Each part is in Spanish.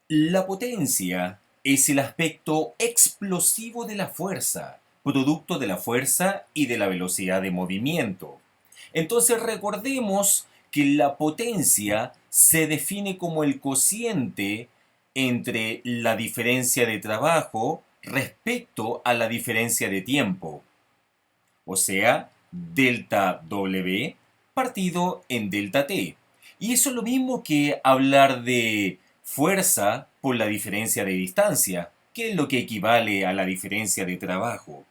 La potencia es el aspecto explosivo de la fuerza, producto de la fuerza y de la velocidad de movimiento. Entonces recordemos que la potencia se define como el cociente entre la diferencia de trabajo respecto a la diferencia de tiempo, o sea, delta W partido en delta T. Y eso es lo mismo que hablar de fuerza por la diferencia de distancia, que es lo que equivale a la diferencia de trabajo.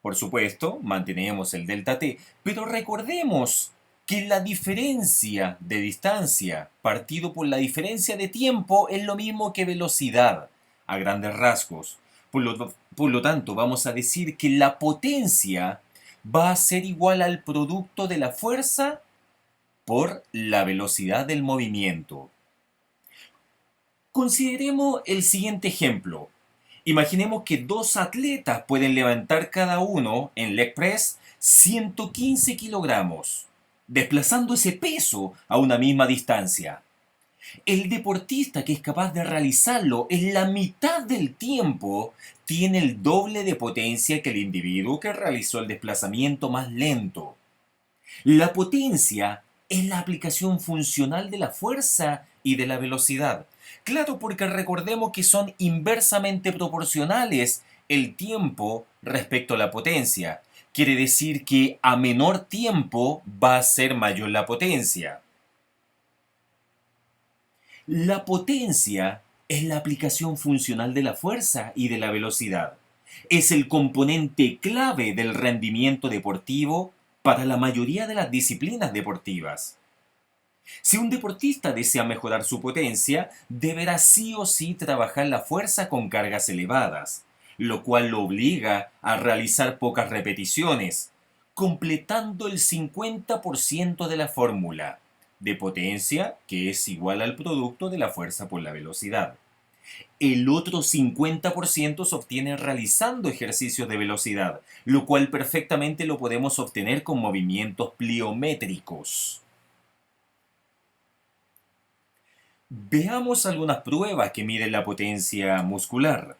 Por supuesto, mantenemos el delta T, pero recordemos que la diferencia de distancia partido por la diferencia de tiempo es lo mismo que velocidad, a grandes rasgos. Por lo tanto, vamos a decir que la potencia va a ser igual al producto de la fuerza por la velocidad del movimiento. Consideremos el siguiente ejemplo. Imaginemos que dos atletas pueden levantar cada uno en leg press 115 kilogramos, desplazando ese peso a una misma distancia. El deportista que es capaz de realizarlo en la mitad del tiempo tiene el doble de potencia que el individuo que realizó el desplazamiento más lento. La potencia es la aplicación funcional de la fuerza y de la velocidad. Claro, porque recordemos que son inversamente proporcionales el tiempo respecto a la potencia. Quiere decir que a menor tiempo va a ser mayor la potencia. La potencia es la aplicación funcional de la fuerza y de la velocidad. Es el componente clave del rendimiento deportivo para la mayoría de las disciplinas deportivas. Si un deportista desea mejorar su potencia, deberá sí o sí trabajar la fuerza con cargas elevadas, lo cual lo obliga a realizar pocas repeticiones, completando el 50% de la fórmula de potencia, que es igual al producto de la fuerza por la velocidad. El otro 50% se obtiene realizando ejercicios de velocidad, lo cual perfectamente lo podemos obtener con movimientos pliométricos. Veamos algunas pruebas que miden la potencia muscular.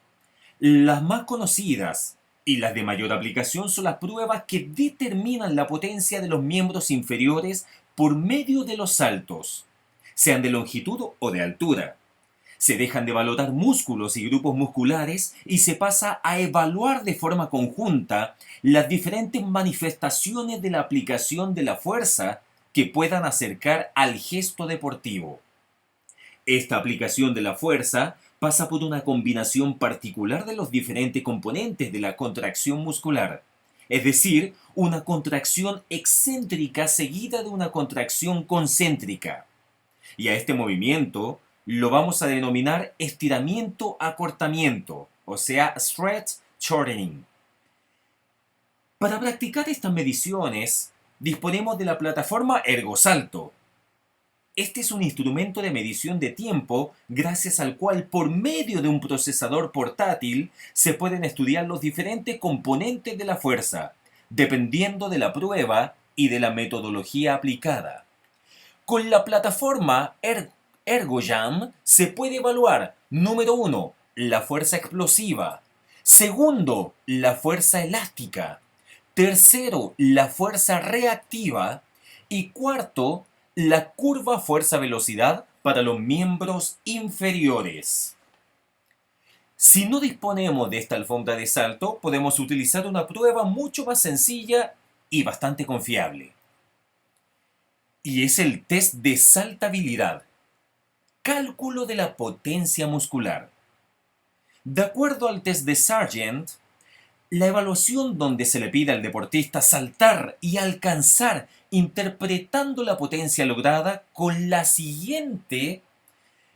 Las más conocidas y las de mayor aplicación son las pruebas que determinan la potencia de los miembros inferiores por medio de los saltos, sean de longitud o de altura. Se dejan de valorar músculos y grupos musculares y se pasa a evaluar de forma conjunta las diferentes manifestaciones de la aplicación de la fuerza que puedan acercar al gesto deportivo. Esta aplicación de la fuerza pasa por una combinación particular de los diferentes componentes de la contracción muscular, es decir, una contracción excéntrica seguida de una contracción concéntrica. Y a este movimiento lo vamos a denominar estiramiento-acortamiento, o sea, stretch shortening. Para practicar estas mediciones, disponemos de la plataforma ErgoSalto. Este es un instrumento de medición de tiempo gracias al cual por medio de un procesador portátil se pueden estudiar los diferentes componentes de la fuerza, dependiendo de la prueba y de la metodología aplicada. Con la plataforma ErgoJam se puede evaluar, número uno, la fuerza explosiva, segundo, la fuerza elástica, tercero, la fuerza reactiva y cuarto, la curva fuerza-velocidad para los miembros inferiores. Si no disponemos de esta alfombra de salto, podemos utilizar una prueba mucho más sencilla y bastante confiable. Y es el test de saltabilidad. Cálculo de la potencia muscular. De acuerdo al test de Sargent, la evaluación donde se le pide al deportista saltar y alcanzar interpretando la potencia lograda con la siguiente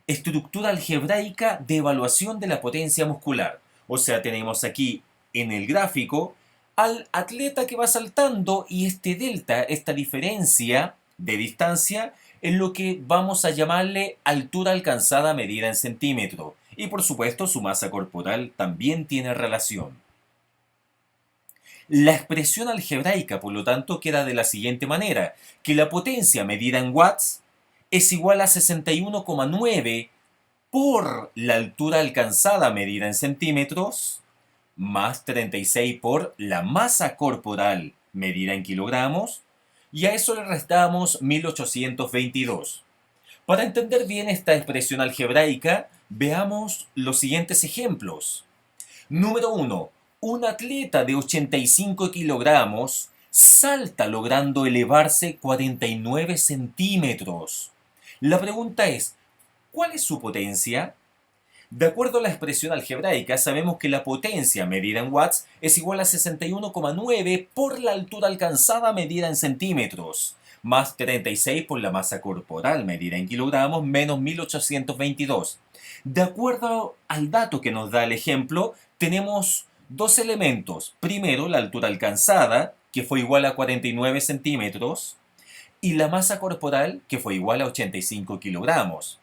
estructura algebraica de evaluación de la potencia muscular. O sea, tenemos aquí en el gráfico al atleta que va saltando y este delta, esta diferencia de distancia, es lo que vamos a llamarle altura alcanzada medida en centímetros. Y por supuesto su masa corporal también tiene relación. La expresión algebraica, por lo tanto, queda de la siguiente manera, que la potencia medida en watts es igual a 61,9 por la altura alcanzada medida en centímetros, más 36 por la masa corporal medida en kilogramos, y a eso le restamos 1822. Para entender bien esta expresión algebraica, veamos los siguientes ejemplos. Número 1. Un atleta de 85 kilogramos salta logrando elevarse 49 centímetros. La pregunta es, ¿cuál es su potencia? De acuerdo a la expresión algebraica, sabemos que la potencia medida en watts es igual a 61,9 por la altura alcanzada medida en centímetros, más 36 por la masa corporal medida en kilogramos, menos 1822. De acuerdo al dato que nos da el ejemplo, tenemos dos elementos. Primero, la altura alcanzada, que fue igual a 49 centímetros, y la masa corporal, que fue igual a 85 kilogramos.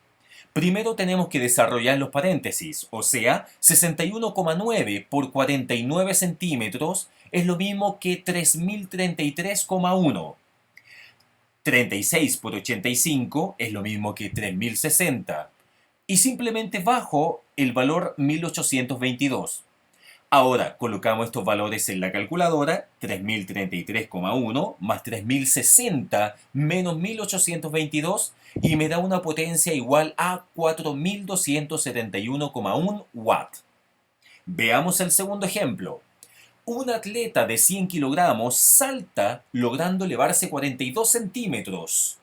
Primero tenemos que desarrollar los paréntesis, o sea, 61,9 por 49 centímetros es lo mismo que 3033,1. 36 por 85 es lo mismo que 3060. Y simplemente bajo el valor 1822. Ahora colocamos estos valores en la calculadora, 3033,1 más 3060 menos 1822 y me da una potencia igual a 4271,1 watt. Veamos el segundo ejemplo. Un atleta de 100 kilogramos salta logrando elevarse 42 centímetros.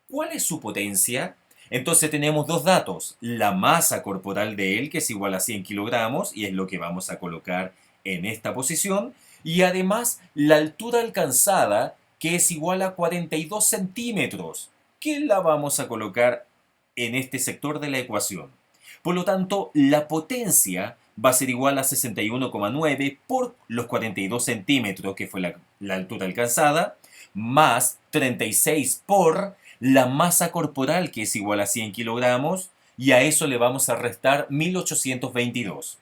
¿Cuál es su potencia? Entonces tenemos dos datos, la masa corporal de él, que es igual a 100 kilogramos, y es lo que vamos a colocar en esta posición, y además la altura alcanzada, que es igual a 42 centímetros, que la vamos a colocar en este sector de la ecuación. Por lo tanto, la potencia va a ser igual a 61,9 por los 42 centímetros, que fue la altura alcanzada, más 36 por la masa corporal, que es igual a 100 kilogramos, y a eso le vamos a restar 1822.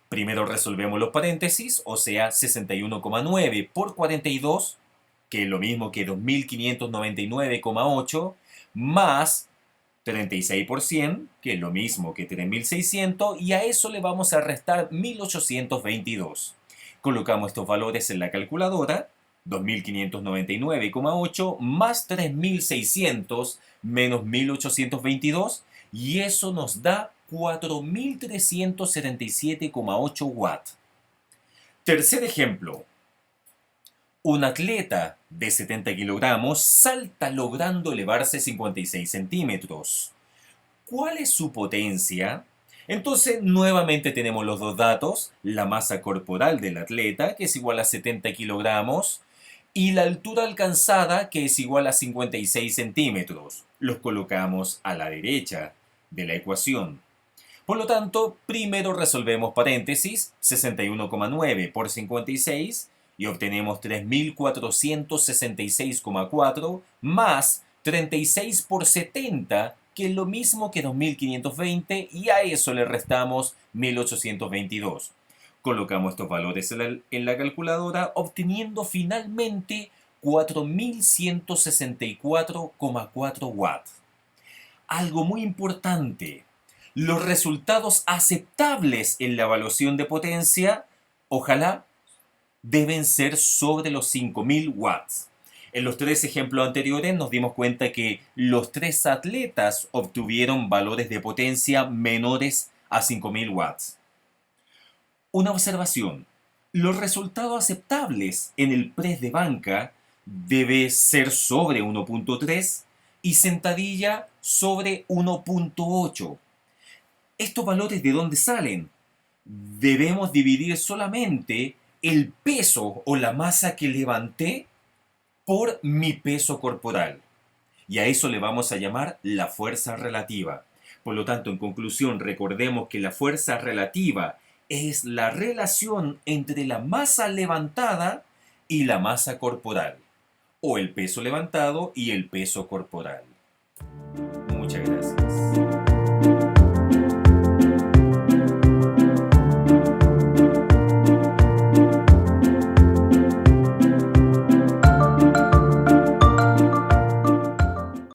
Primero resolvemos los paréntesis, o sea, 61,9 por 42, que es lo mismo que 2599,8, más 36 por 100, que es lo mismo que 3600, y a eso le vamos a restar 1822. Colocamos estos valores en la calculadora, 2599,8 más 3600 menos 1822, y eso nos da 4377,8 watts. Tercer ejemplo. Un atleta de 70 kilogramos salta logrando elevarse 56 centímetros. ¿Cuál es su potencia? Entonces, nuevamente tenemos los dos datos, la masa corporal del atleta, que es igual a 70 kilogramos, y la altura alcanzada, que es igual a 56 centímetros. Los colocamos a la derecha de la ecuación. Por lo tanto, primero resolvemos paréntesis, 61,9 por 56, y obtenemos 3466,4 más 36 por 70, que es lo mismo que 2520, y a eso le restamos 1822. Colocamos estos valores en la calculadora, obteniendo finalmente 4164,4 watts. Algo muy importante, los resultados aceptables en la evaluación de potencia, ojalá, deben ser sobre los 5000 watts. En los tres ejemplos anteriores nos dimos cuenta que los tres atletas obtuvieron valores de potencia menores a 5000 watts. Una observación. Los resultados aceptables en el press de banca debe ser sobre 1.3 y sentadilla sobre 1.8. ¿Estos valores de dónde salen? Debemos dividir solamente el peso o la masa que levanté por mi peso corporal. Y a eso le vamos a llamar la fuerza relativa. Por lo tanto, en conclusión, recordemos que la fuerza relativa es la relación entre la masa levantada y la masa corporal, o el peso levantado y el peso corporal.